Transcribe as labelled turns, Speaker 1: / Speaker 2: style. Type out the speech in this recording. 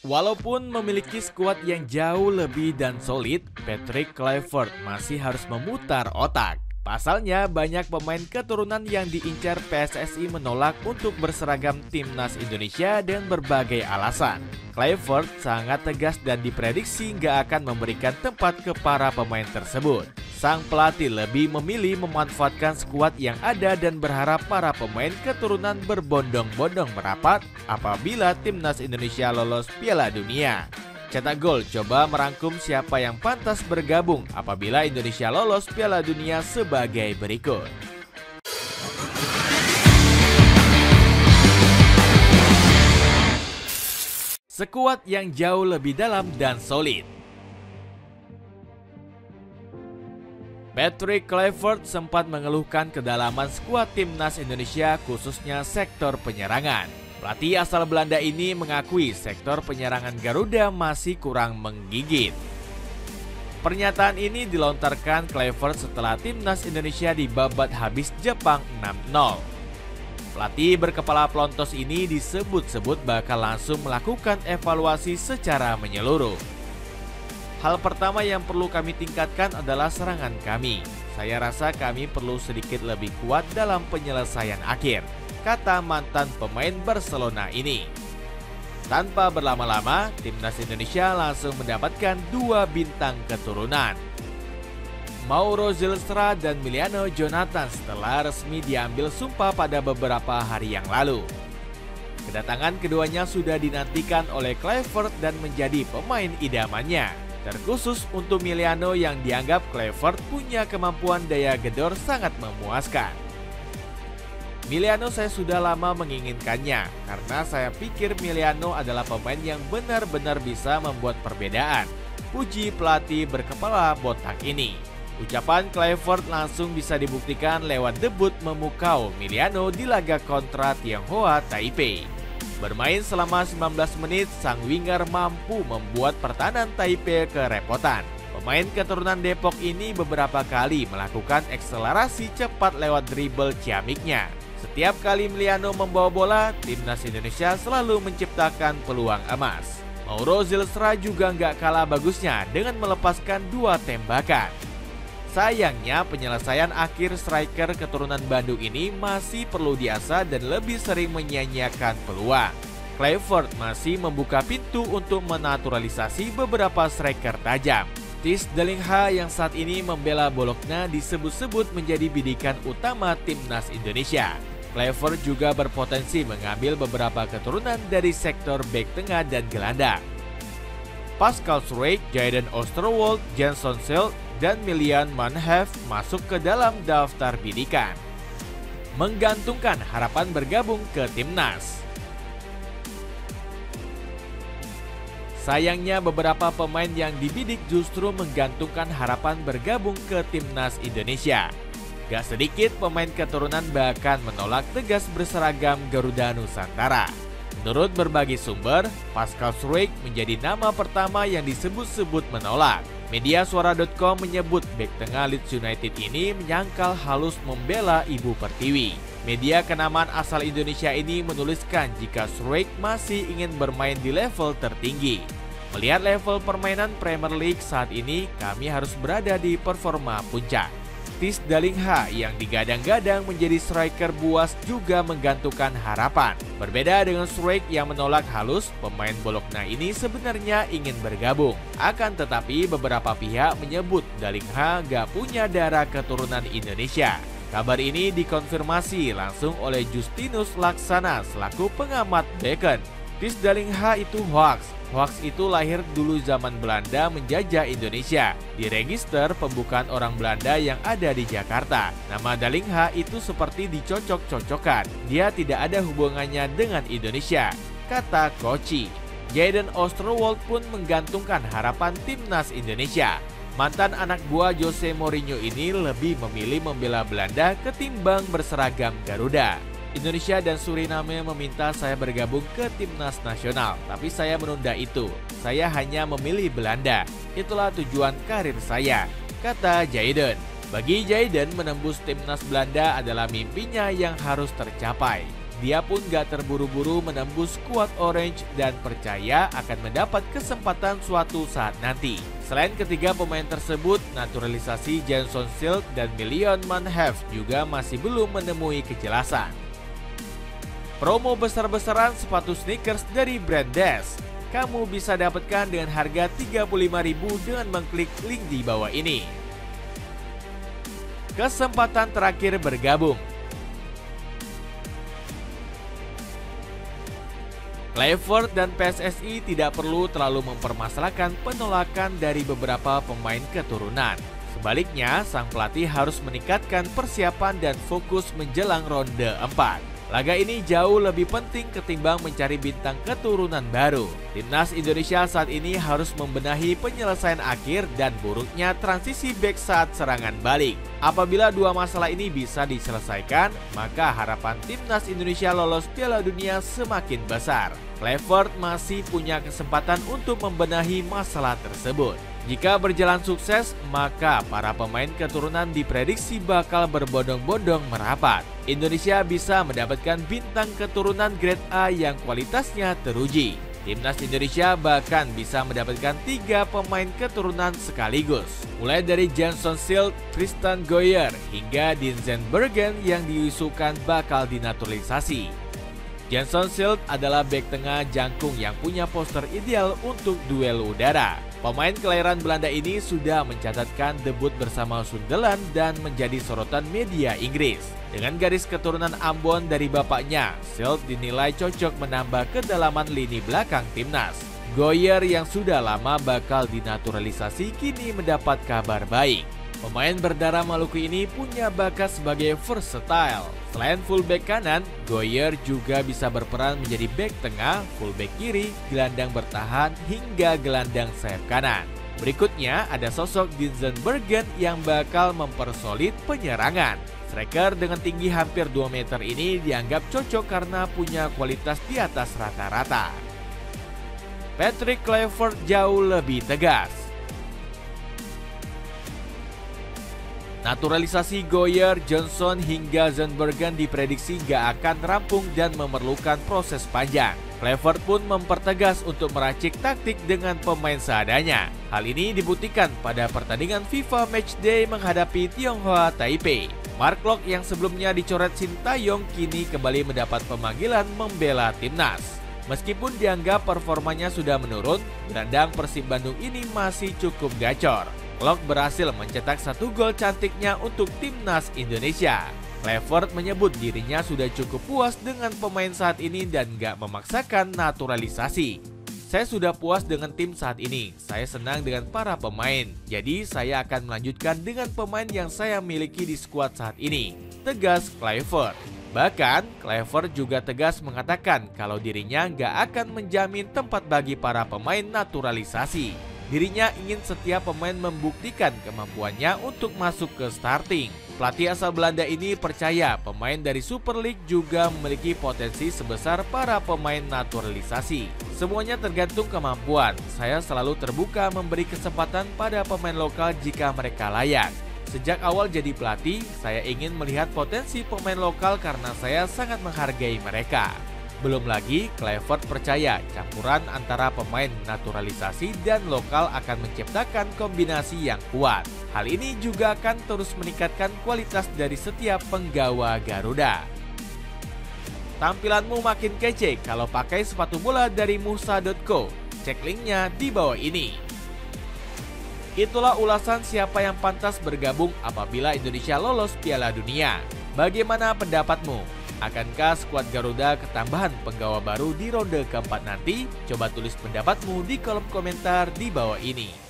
Speaker 1: Walaupun memiliki skuad yang jauh lebih dan solid, Patrick Kluivert masih harus memutar otak. Pasalnya, banyak pemain keturunan yang diincar PSSI menolak untuk berseragam timnas Indonesia dengan berbagai alasan. Kluivert sangat tegas dan diprediksi nggak akan memberikan tempat ke para pemain tersebut. Sang pelatih lebih memilih memanfaatkan skuad yang ada dan berharap para pemain keturunan berbondong-bondong merapat apabila timnas Indonesia lolos Piala Dunia. Cetak Gol coba merangkum siapa yang pantas bergabung apabila Indonesia lolos Piala Dunia sebagai berikut. Skuad yang jauh lebih dalam dan solid. Patrick Kluivert sempat mengeluhkan kedalaman skuad timnas Indonesia khususnya sektor penyerangan. Pelatih asal Belanda ini mengakui sektor penyerangan Garuda masih kurang menggigit. Pernyataan ini dilontarkan Kluivert setelah timnas Indonesia dibabat habis Jepang 6-0. Pelatih berkepala pelontos ini disebut-sebut bakal langsung melakukan evaluasi secara menyeluruh. Hal pertama yang perlu kami tingkatkan adalah serangan kami. Saya rasa kami perlu sedikit lebih kuat dalam penyelesaian akhir, kata mantan pemain Barcelona ini. Tanpa berlama-lama, timnas Indonesia langsung mendapatkan 2 bintang keturunan. Mauro Zylstra dan Miliano Jonathan setelah resmi diambil sumpah pada beberapa hari yang lalu. Kedatangan keduanya sudah dinantikan oleh Kluivert dan menjadi pemain idamannya. Terkhusus untuk Miliano yang dianggap Kluivert punya kemampuan daya gedor sangat memuaskan. Miliano saya sudah lama menginginkannya karena saya pikir Miliano adalah pemain yang benar-benar bisa membuat perbedaan, puji pelatih berkepala botak ini. Ucapan Kluivert langsung bisa dibuktikan lewat debut memukau Miliano di laga kontra Tianghua Taipei. Bermain selama 19 menit, sang winger mampu membuat pertahanan Taipei kerepotan. Pemain keturunan Depok ini beberapa kali melakukan akselerasi cepat lewat dribble ciamiknya. Setiap kali Miliano membawa bola, timnas Indonesia selalu menciptakan peluang emas. Mauro Zylstra juga nggak kalah bagusnya dengan melepaskan 2 tembakan. Sayangnya penyelesaian akhir striker keturunan Bandung ini masih perlu diasah dan lebih sering menyia-nyiakan peluang. Kluivert masih membuka pintu untuk menaturalisasi beberapa striker tajam. Thijs Dallinga yang saat ini membela Bologna disebut-sebut menjadi bidikan utama timnas Indonesia. Kluivert juga berpotensi mengambil beberapa keturunan dari sektor bek tengah dan gelandang. Pascal Struijk, Jayden Oosterwolde, Jenson Schild, dan Milan Manhef masuk ke dalam daftar bidikan. Menggantungkan harapan bergabung ke timnas. Sayangnya beberapa pemain yang dibidik justru menggantungkan harapan bergabung ke timnas Indonesia. Gak sedikit pemain keturunan bahkan menolak tegas berseragam Garuda Nusantara. Menurut berbagai sumber, Pascal Struijk menjadi nama pertama yang disebut-sebut menolak. Mediasuara.com menyebut bek tengah Leeds United ini menyangkal halus membela Ibu Pertiwi. Media kenamaan asal Indonesia ini menuliskan jika Struijk masih ingin bermain di level tertinggi. Melihat level permainan Premier League saat ini, kami harus berada di performa puncak. Thijs Dallinga yang digadang-gadang menjadi striker buas juga menggantungkan harapan. Berbeda dengan Struijk yang menolak halus, pemain Bologna ini sebenarnya ingin bergabung. Akan tetapi beberapa pihak menyebut Dallinga gak punya darah keturunan Indonesia. Kabar ini dikonfirmasi langsung oleh Justinus Laksana selaku pengamat Beken. Thijs Dallinga itu hoax. Hoax itu lahir dulu zaman Belanda menjajah Indonesia. Di register pembukaan orang Belanda yang ada di Jakarta. Nama Dallinga itu seperti dicocok-cocokkan. Dia tidak ada hubungannya dengan Indonesia, kata Koci. Jayden Oosterwolde pun menggantungkan harapan timnas Indonesia. Mantan anak buah Jose Mourinho ini lebih memilih membela Belanda ketimbang berseragam Garuda. Indonesia dan Suriname meminta saya bergabung ke timnas nasional, tapi saya menunda itu. Saya hanya memilih Belanda. Itulah tujuan karir saya, kata Jayden. Bagi Jayden, menembus timnas Belanda adalah mimpinya yang harus tercapai. dia pun gak terburu-buru menembus skuad Orange dan percaya akan mendapat kesempatan suatu saat nanti. Selain ketiga pemain tersebut, naturalisasi Jason Schilt dan Million Manhef juga masih belum menemui kejelasan. Promo besar-besaran sepatu sneakers dari brand Dash kamu bisa dapatkan dengan harga Rp35.000 dengan mengklik link di bawah ini. Kesempatan terakhir bergabung. Kluivert dan PSSI tidak perlu terlalu mempermasalahkan penolakan dari beberapa pemain keturunan. Sebaliknya, sang pelatih harus meningkatkan persiapan dan fokus menjelang ronde 4. Laga ini jauh lebih penting ketimbang mencari bintang keturunan baru. Timnas Indonesia saat ini harus membenahi penyelesaian akhir dan buruknya transisi bek saat serangan balik. Apabila dua masalah ini bisa diselesaikan, maka harapan Timnas Indonesia lolos Piala Dunia semakin besar. Kluivert masih punya kesempatan untuk membenahi masalah tersebut. Jika berjalan sukses, maka para pemain keturunan diprediksi bakal berbondong-bondong merapat. Indonesia bisa mendapatkan bintang keturunan grade A yang kualitasnya teruji. Timnas Indonesia bahkan bisa mendapatkan 3 pemain keturunan sekaligus. Mulai dari Jason Schilt, Tristan Goyer, hingga Dinzen Bergen yang diisukan bakal dinaturalisasi. Jason Schilt adalah bek tengah jangkung yang punya poster ideal untuk duel udara. Pemain kelahiran Belanda ini sudah mencatatkan debut bersama Sunderland dan menjadi sorotan media Inggris. Dengan garis keturunan Ambon dari bapaknya, Schilt dinilai cocok menambah kedalaman lini belakang timnas. Goyer yang sudah lama bakal dinaturalisasi kini mendapat kabar baik. Pemain berdarah Maluku ini punya bakat sebagai versatile. Selain fullback kanan, Goyer juga bisa berperan menjadi bek tengah, fullback kiri, gelandang bertahan, hingga gelandang sayap kanan. Berikutnya ada sosok Dinzen Bergen yang bakal mempersolid penyerangan. Striker dengan tinggi hampir 2 meter ini dianggap cocok karena punya kualitas di atas rata-rata. Patrick Kluivert jauh lebih tegas. Naturalisasi Goyer, Johnson hingga Zandbergen diprediksi gak akan rampung dan memerlukan proses panjang. Kluivert pun mempertegas untuk meracik taktik dengan pemain seadanya. Hal ini dibuktikan pada pertandingan FIFA Matchday menghadapi Tionghoa Taipei. Mark Locke yang sebelumnya dicoret Sintayong kini kembali mendapat pemanggilan membela timnas. Meskipun dianggap performanya sudah menurun, gelandang Persib Bandung ini masih cukup gacor. Locke berhasil mencetak 1 gol cantiknya untuk timnas Indonesia. Kluivert menyebut dirinya sudah cukup puas dengan pemain saat ini dan gak memaksakan naturalisasi. Saya sudah puas dengan tim saat ini, saya senang dengan para pemain, jadi saya akan melanjutkan dengan pemain yang saya miliki di skuad saat ini, tegas Kluivert. Bahkan, Kluivert juga tegas mengatakan kalau dirinya gak akan menjamin tempat bagi para pemain naturalisasi. Dirinya ingin setiap pemain membuktikan kemampuannya untuk masuk ke starting. Pelatih asal Belanda ini percaya pemain dari Super League juga memiliki potensi sebesar para pemain naturalisasi. Semuanya tergantung kemampuan. Saya selalu terbuka memberi kesempatan pada pemain lokal jika mereka layak. Sejak awal jadi pelatih, saya ingin melihat potensi pemain lokal karena saya sangat menghargai mereka. Belum lagi, Kluivert percaya campuran antara pemain naturalisasi dan lokal akan menciptakan kombinasi yang kuat. Hal ini juga akan terus meningkatkan kualitas dari setiap penggawa Garuda. Tampilanmu makin kece kalau pakai sepatu bola dari musa.co. Cek linknya di bawah ini. Itulah ulasan siapa yang pantas bergabung apabila Indonesia lolos Piala Dunia. Bagaimana pendapatmu? Akankah skuad Garuda ketambahan penggawa baru di ronde keempat nanti? Coba tulis pendapatmu di kolom komentar di bawah ini.